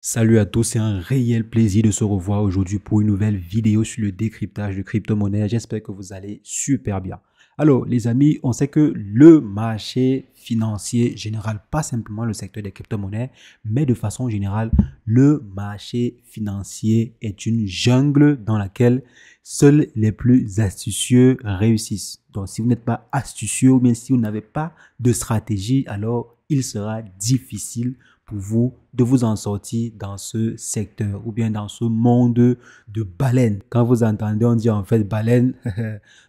Salut à tous, c'est un réel plaisir de se revoir aujourd'hui pour une nouvelle vidéo sur le décryptage de crypto-monnaies. J'espère que vous allez super bien. Alors, les amis, on sait que le marché financier général, pas simplement le secteur des crypto-monnaies, mais de façon générale, le marché financier est une jungle dans laquelle seuls les plus astucieux réussissent. Donc, si vous n'êtes pas astucieux ou bien si vous n'avez pas de stratégie, alors il sera difficile pour vous de vous en sortir dans ce secteur ou bien dans ce monde de baleines. Quand vous entendez, on dit en fait baleine,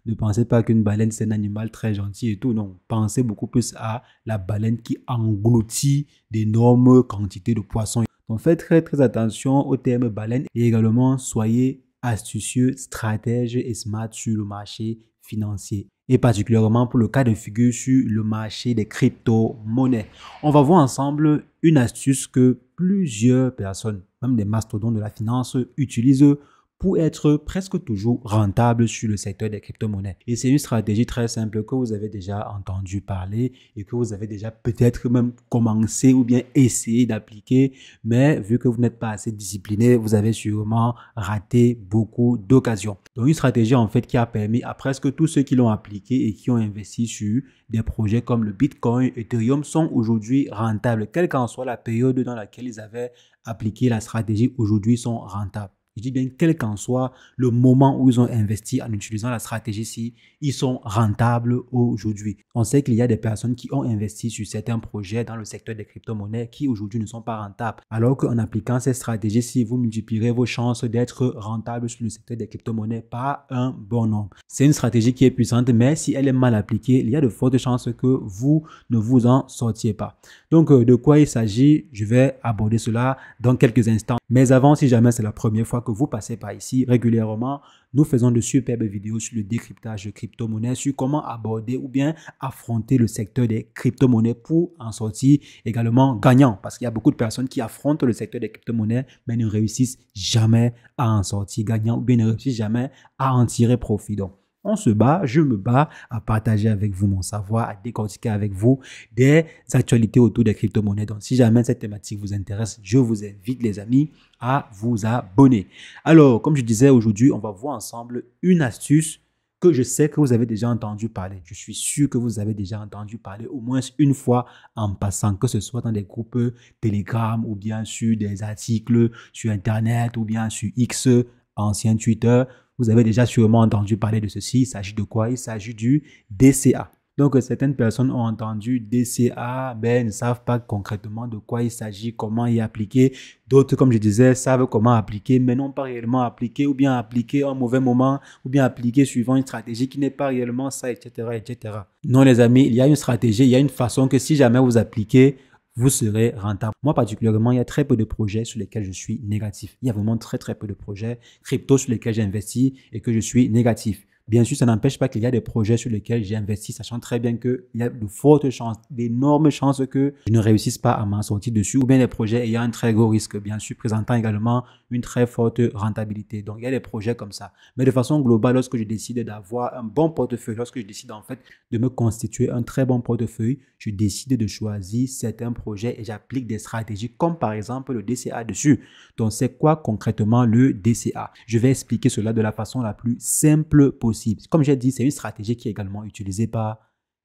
ne pensez pas qu'une baleine c'est un animal très gentil et tout. Non, pensez beaucoup plus à la baleine qui engloutit d'énormes quantités de poissons. Donc faites très attention au terme baleine et également soyez astucieux, stratège et smart sur le marché financier et particulièrement pour le cas de figure sur le marché des crypto-monnaies. On va voir ensemble une astuce que plusieurs personnes, même des mastodontes de la finance, utilisent pour être presque toujours rentable sur le secteur des crypto-monnaies. Et c'est une stratégie très simple que vous avez déjà entendu parler et que vous avez déjà peut-être même commencé ou bien essayé d'appliquer, mais vu que vous n'êtes pas assez discipliné, vous avez sûrement raté beaucoup d'occasions. Donc une stratégie en fait qui a permis à presque tous ceux qui l'ont appliqué et qui ont investi sur des projets comme le Bitcoin, Ethereum sont aujourd'hui rentables. Quelle qu'en soit la période dans laquelle ils avaient appliqué la stratégie, aujourd'hui sont rentables. Je dis bien quel qu'en soit le moment où ils ont investi en utilisant la stratégie-ci, ils sont rentables aujourd'hui. On sait qu'il y a des personnes qui ont investi sur certains projets dans le secteur des crypto-monnaies qui aujourd'hui ne sont pas rentables. Alors qu'en appliquant cette stratégie-ci, vous multiplierez vos chances d'être rentable sur le secteur des crypto-monnaies par un bon nombre. C'est une stratégie qui est puissante, mais si elle est mal appliquée, il y a de fortes chances que vous ne vous en sortiez pas. Donc, de quoi il s'agit? Je vais aborder cela dans quelques instants. Mais avant, si jamais c'est la première fois que vous passez par ici, régulièrement, nous faisons de superbes vidéos sur le décryptage de crypto-monnaies, sur comment aborder ou bien affronter le secteur des crypto-monnaies pour en sortir également gagnant. Parce qu'il y a beaucoup de personnes qui affrontent le secteur des crypto-monnaies, mais ne réussissent jamais à en sortir gagnant ou bien ne réussissent jamais à en tirer profit. Donc, on se bat, je me bats à partager avec vous mon savoir, à décortiquer avec vous des actualités autour des crypto-monnaies. Donc, si jamais cette thématique vous intéresse, je vous invite, les amis, à vous abonner. Alors, comme je disais aujourd'hui, on va voir ensemble une astuce que je sais que vous avez déjà entendu parler. Je suis sûr que vous avez déjà entendu parler au moins une fois en passant, que ce soit dans des groupes Telegram ou bien sur des articles sur Internet ou bien sur X, ancien Twitter. Vous avez déjà sûrement entendu parler de ceci. Il s'agit de quoi? Il s'agit du DCA. Donc, certaines personnes ont entendu DCA, mais ne savent pas concrètement de quoi il s'agit, comment y appliquer. D'autres, comme je disais, savent comment appliquer, mais n'ont pas réellement appliqué, ou bien appliqué à un mauvais moment, ou bien appliqué suivant une stratégie qui n'est pas réellement ça, etc., etc. Non, les amis, il y a une stratégie, il y a une façon que si jamais vous appliquez, vous serez rentable. Moi, particulièrement, il y a très peu de projets sur lesquels je suis négatif. Il y a vraiment très peu de projets crypto sur lesquels j'ai investi et que je suis négatif. Bien sûr, ça n'empêche pas qu'il y a des projets sur lesquels j'ai investi, sachant très bien qu'il y a de fortes chances, d'énormes chances que je ne réussisse pas à m'en sortir dessus, ou bien des projets ayant un très gros risque, bien sûr, présentant également une très forte rentabilité. Donc, il y a des projets comme ça. Mais de façon globale, lorsque je décide d'avoir un bon portefeuille, lorsque je décide en fait de me constituer un très bon portefeuille, je décide de choisir certains projets et j'applique des stratégies comme par exemple le DCA dessus. Donc, c'est quoi concrètement le DCA? Je vais expliquer cela de la façon la plus simple possible. Comme j'ai dit, c'est une stratégie qui est également utilisée par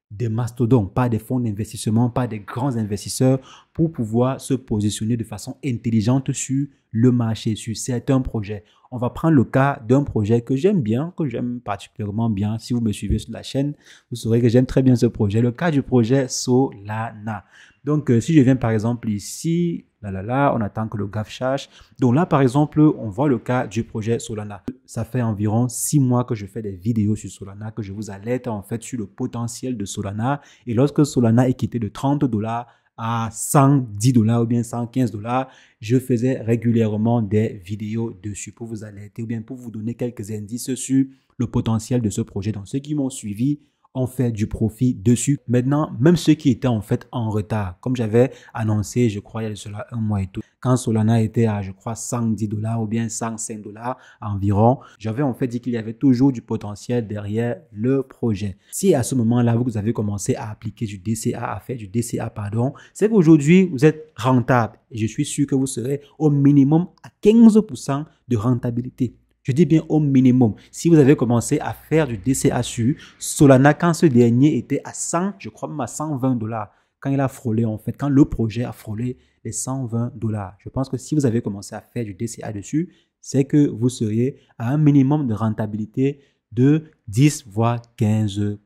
des mastodontes, pas des fonds d'investissement, pas des grands investisseurs pour pouvoir se positionner de façon intelligente sur le marché, sur certains projets. On va prendre le cas d'un projet que j'aime bien, que j'aime particulièrement bien. Si vous me suivez sur la chaîne, vous saurez que j'aime très bien ce projet. Le cas du projet Solana. Donc, si je viens par exemple ici, on attend que le gars cherche. Donc là, par exemple, on voit le cas du projet Solana. Ça fait environ 6 mois que je fais des vidéos sur Solana, que je vous alerte en fait sur le potentiel de Solana. Et lorsque Solana est quitté de $30 à $110 ou bien $115, je faisais régulièrement des vidéos dessus pour vous alerter ou bien pour vous donner quelques indices sur le potentiel de ce projet. Donc, ceux qui m'ont suivi ont fait du profit dessus. Maintenant, même ceux qui étaient en fait en retard, comme j'avais annoncé, je crois, il y a de cela un mois et tout, quand Solana était à, je crois, 110 dollars ou bien 105 dollars environ, j'avais en fait dit qu'il y avait toujours du potentiel derrière le projet. Si à ce moment-là, vous avez commencé à appliquer du DCA, à faire du DCA, pardon, c'est qu'aujourd'hui, vous êtes rentable. Et je suis sûr que vous serez au minimum à 15% de rentabilité. Je dis bien au minimum. Si vous avez commencé à faire du DCA sur Solana, quand ce dernier était à 100, je crois même à 120 dollars, quand il a frôlé en fait, quand le projet a frôlé les 120 dollars. Je pense que si vous avez commencé à faire du DCA dessus, c'est que vous seriez à un minimum de rentabilité de 10 voire 15%.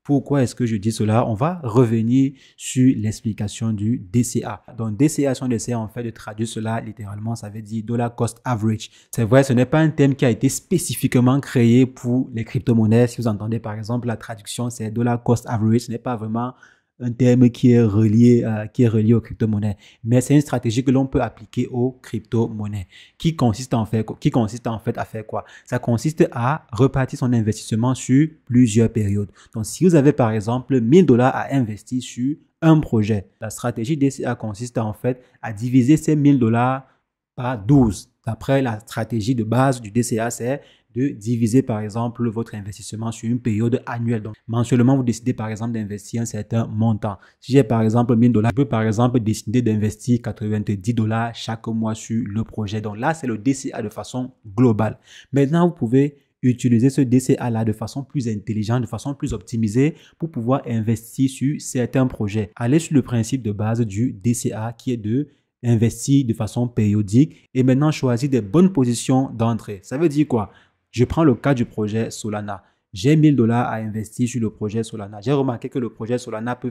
Pourquoi est-ce que je dis cela? On va revenir sur l'explication du DCA. Donc, DCA, si on essaie en fait de traduire cela littéralement, ça veut dire Dollar Cost Average. C'est vrai, ce n'est pas un terme qui a été spécifiquement créé pour les crypto-monnaies. Si vous entendez par exemple la traduction, c'est Dollar Cost Average. Ce n'est pas vraiment un terme qui est relié aux crypto-monnaies. Mais c'est une stratégie que l'on peut appliquer aux crypto-monnaies qui consiste en fait à faire quoi? Ça consiste à repartir son investissement sur plusieurs périodes. Donc, si vous avez par exemple 1000 dollars à investir sur un projet, la stratégie DCA consiste en fait à diviser ces 1000 dollars par 12. D'après la stratégie de base du DCA, c'est de diviser par exemple votre investissement sur une période annuelle. Donc, mensuellement, vous décidez par exemple d'investir un certain montant. Si j'ai par exemple 1000 dollars, je peux par exemple décider d'investir 90 dollars chaque mois sur le projet. Donc là, c'est le DCA de façon globale. Maintenant, vous pouvez utiliser ce DCA-là de façon plus intelligente, de façon plus optimisée pour pouvoir investir sur certains projets. Allez sur le principe de base du DCA qui est de investir de façon périodique et maintenant choisir des bonnes positions d'entrée. Ça veut dire quoi? Je prends le cas du projet Solana. J'ai 1000 dollars à investir sur le projet Solana. J'ai remarqué que le projet Solana peut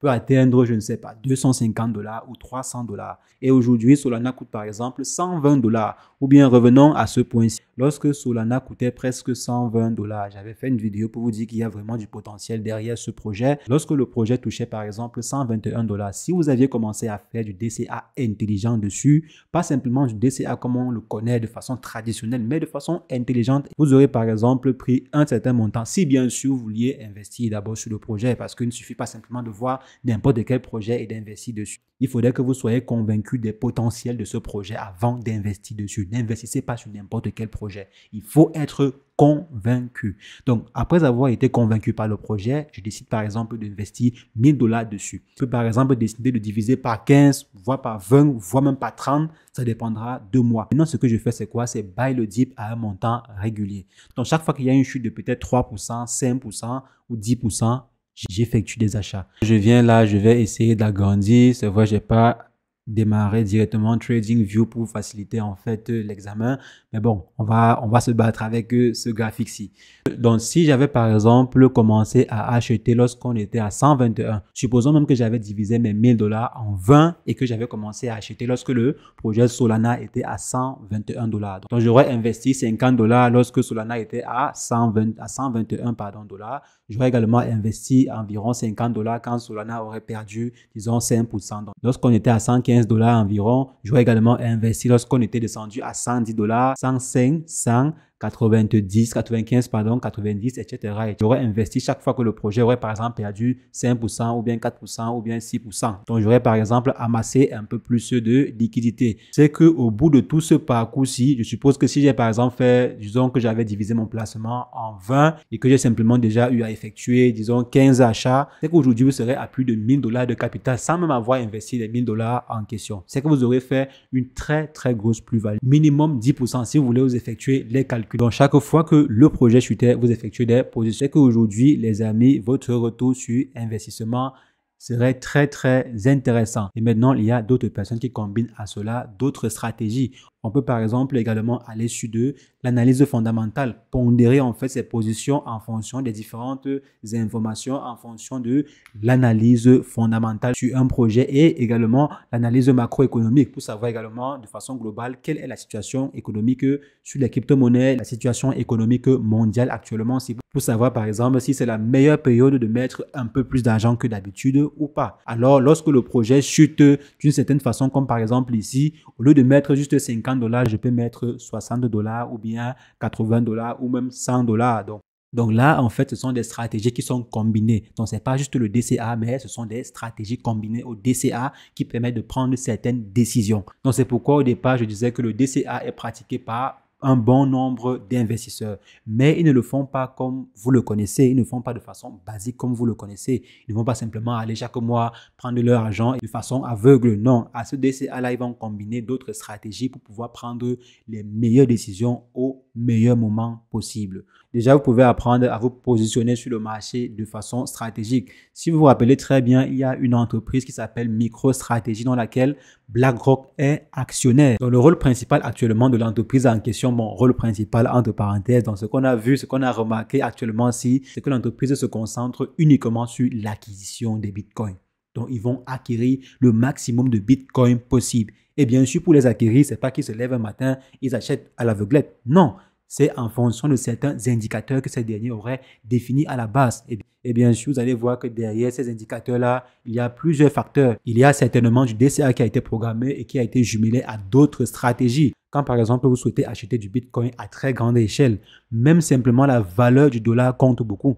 atteindre, je ne sais pas, 250 dollars ou 300 dollars. Et aujourd'hui, Solana coûte par exemple 120 dollars. Ou bien revenons à ce point-ci. Lorsque Solana coûtait presque 120 dollars, j'avais fait une vidéo pour vous dire qu'il y a vraiment du potentiel derrière ce projet. Lorsque le projet touchait par exemple 121 dollars, si vous aviez commencé à faire du DCA intelligent dessus, pas simplement du DCA comme on le connaît de façon traditionnelle, mais de façon intelligente, vous aurez par exemple pris un certain montant. Si bien sûr vous vouliez investir d'abord sur le projet, parce qu'il ne suffit pas simplement de voir n'importe quel projet et d'investir dessus. Il faudrait que vous soyez convaincu des potentiels de ce projet avant d'investir dessus. N'investissez pas sur n'importe quel projet. Il faut être convaincu. Donc, après avoir été convaincu par le projet, je décide par exemple d'investir 1000 dollars dessus. Je peux par exemple décider de diviser par 15, voire par 20, voire même par 30. Ça dépendra de moi. Maintenant, ce que je fais, c'est quoi? C'est buy le dip à un montant régulier. Donc, chaque fois qu'il y a une chute de peut-être 3%, 5% ou 10%, j'effectue des achats. Je viens là, je vais essayer d'agrandir. C'est vrai, j'ai pas démarré directement TradingView pour faciliter en fait l'examen. Mais bon, on va se battre avec ce graphique-ci. Donc, si j'avais par exemple commencé à acheter lorsqu'on était à 121, supposons même que j'avais divisé mes 1000 dollars en 20 et que j'avais commencé à acheter lorsque le projet Solana était à 121 dollars. Donc, j'aurais investi 50 dollars lorsque Solana était à 121 dollars. J'aurais également investi environ 50 dollars quand Solana aurait perdu, disons, 5%. Donc, lorsqu'on était à 115 dollars environ, j'aurais également investi lorsqu'on était descendu à 110 dollars, 105, 100, 90, 95, 90, etc. Et j'aurais investi chaque fois que le projet aurait par exemple perdu 5% ou bien 4% ou bien 6%. Donc, j'aurais par exemple amassé un peu plus de liquidité. C'est qu'au bout de tout ce parcours-ci, je suppose que si j'ai par exemple fait, disons que j'avais divisé mon placement en 20 et que j'ai simplement déjà eu à effectuer, disons, 15 achats, c'est qu'aujourd'hui, vous serez à plus de 1000 dollars de capital sans même avoir investi les 1000 dollars en question. C'est que vous aurez fait une très, très grosse plus-value. Minimum 10% si vous voulez vous effectuer les calculs. Donc, chaque fois que le projet chutait, vous effectuez des positions. C'est qu'aujourd'hui, les amis, votre retour sur investissement serait très, très intéressant. Et maintenant, il y a d'autres personnes qui combinent à cela d'autres stratégies. On peut par exemple également aller sur de l'analyse fondamentale, pondérer en fait ses positions en fonction des différentes informations, en fonction de l'analyse fondamentale sur un projet et également l'analyse macroéconomique pour savoir également de façon globale quelle est la situation économique sur les crypto-monnaies, la situation économique mondiale actuellement, pour savoir par exemple si c'est la meilleure période de mettre un peu plus d'argent que d'habitude ou pas. Alors lorsque le projet chute d'une certaine façon, comme par exemple ici, au lieu de mettre juste 50 dollars, je peux mettre 60 dollars ou bien 80 dollars ou même 100 dollars. Donc, Donc là, en fait, ce sont des stratégies qui sont combinées. Donc, c'est pas juste le DCA, mais ce sont des stratégies combinées au DCA qui permettent de prendre certaines décisions. Donc, c'est pourquoi au départ, je disais que le DCA est pratiqué par un bon nombre d'investisseurs. Mais ils ne le font pas comme vous le connaissez. Ils ne le font pas de façon basique comme vous le connaissez. Ils ne vont pas simplement aller chaque mois prendre leur argent de façon aveugle. Non, à ce DCA-là, ils vont combiner d'autres stratégies pour pouvoir prendre les meilleures décisions au meilleur moment possible. Déjà, vous pouvez apprendre à vous positionner sur le marché de façon stratégique. Si vous vous rappelez très bien, il y a une entreprise qui s'appelle MicroStrategy dans laquelle BlackRock est actionnaire. Donc, le rôle principal actuellement de l'entreprise en question, mon rôle principal entre parenthèses, dans ce qu'on a vu, ce qu'on a remarqué actuellement, c'est que l'entreprise se concentre uniquement sur l'acquisition des bitcoins. Donc, ils vont acquérir le maximum de bitcoins possible. Et bien sûr, pour les acquérir, c'est pas qu'ils se lèvent un matin, ils achètent à l'aveuglette. Non. C'est en fonction de certains indicateurs que ces derniers auraient définis à la base. Et bien sûr, vous allez voir que derrière ces indicateurs-là, il y a plusieurs facteurs. Il y a certainement du DCA qui a été programmé et qui a été jumelé à d'autres stratégies. Quand par exemple, vous souhaitez acheter du Bitcoin à très grande échelle, même simplement la valeur du dollar compte beaucoup.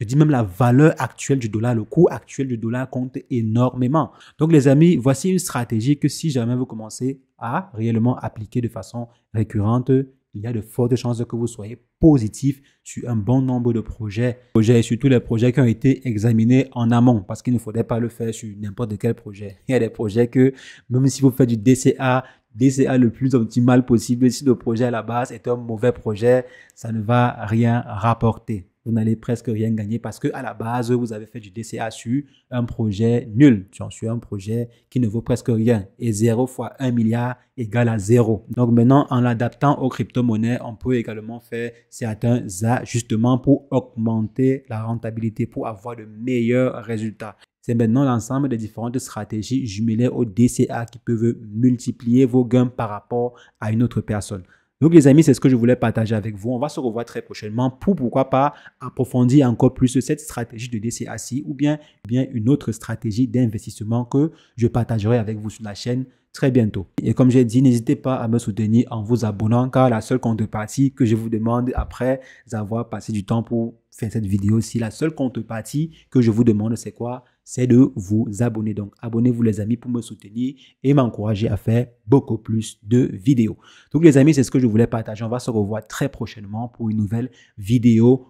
Je dis même la valeur actuelle du dollar, le coût actuel du dollar compte énormément. Donc les amis, voici une stratégie que si jamais vous commencez à réellement appliquer de façon récurrente, il y a de fortes chances que vous soyez positif sur un bon nombre de projets. Et surtout les projets qui ont été examinés en amont parce qu'il ne faudrait pas le faire sur n'importe quel projet. Il y a des projets que même si vous faites du DCA le plus optimal possible, si le projet à la base est un mauvais projet, ça ne va rien rapporter. Vous n'allez presque rien gagner parce que à la base, vous avez fait du DCA sur un projet nul, sur un projet qui ne vaut presque rien. Et 0 fois 1 milliard égale à 0. Donc maintenant, en l'adaptant aux crypto-monnaies, on peut également faire certains ajustements pour augmenter la rentabilité, pour avoir de meilleurs résultats. C'est maintenant l'ensemble des différentes stratégies jumelées au DCA qui peuvent multiplier vos gains par rapport à une autre personne. Donc les amis, c'est ce que je voulais partager avec vous. On va se revoir très prochainement pour pourquoi pas approfondir encore plus cette stratégie de DCA-ci ou bien une autre stratégie d'investissement que je partagerai avec vous sur la chaîne très bientôt. Et comme j'ai dit, n'hésitez pas à me soutenir en vous abonnant car la seule contrepartie que je vous demande après avoir passé du temps pour faire cette vidéo-ci, la seule contrepartie que je vous demande, c'est quoi? C'est de vous abonner. Donc, abonnez-vous les amis pour me soutenir et m'encourager à faire beaucoup plus de vidéos. Donc, les amis, c'est ce que je voulais partager. On va se revoir très prochainement pour une nouvelle vidéo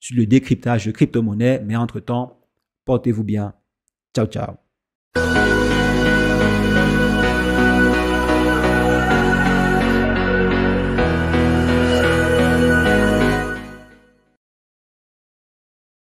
sur le décryptage de crypto-monnaies. Mais entre-temps, portez-vous bien. Ciao, ciao.